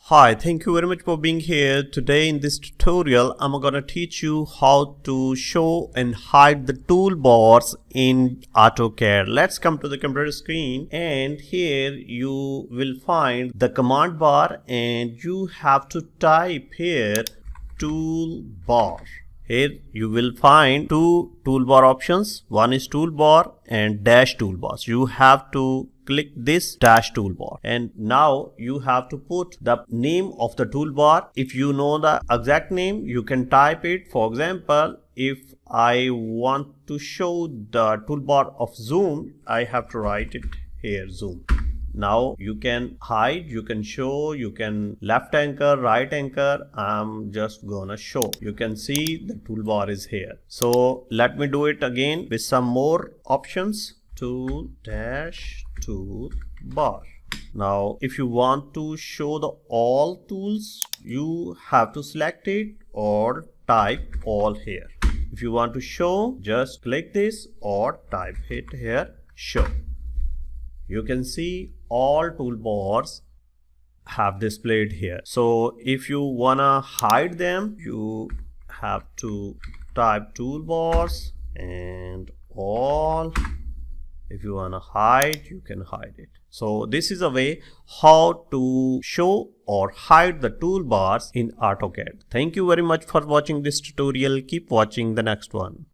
Hi, thank you very much for being here. Today in this tutorial, I'm gonna teach you how to show and hide the toolbars in AutoCAD. Let's come to the computer screen, and here you will find the command bar, and you have to type here toolbar. Here you will find two toolbar options. One is toolbar and dash toolbars. You have to click this dash toolbar, and now you have to put the name of the toolbar. If you know the exact name, you can type it. For example, if I want to show the toolbar of zoom, I have to write it here, zoom. Now you can hide, you can show, you can left anchor, right anchor. I'm just gonna show. You can see the toolbar is here. So let me do it again with some more options. Tool dash toolbar. Now if you want to show the all tools, you have to select it or type all here. If you want to show, just click this or type it here, show. You can see all toolbars have displayed here. So if you wanna hide them, you have to type toolbars and all. If you wanna hide, you can hide it. So this is a way how to show or hide the toolbars in AutoCAD. Thank you very much for watching this tutorial. Keep watching the next one.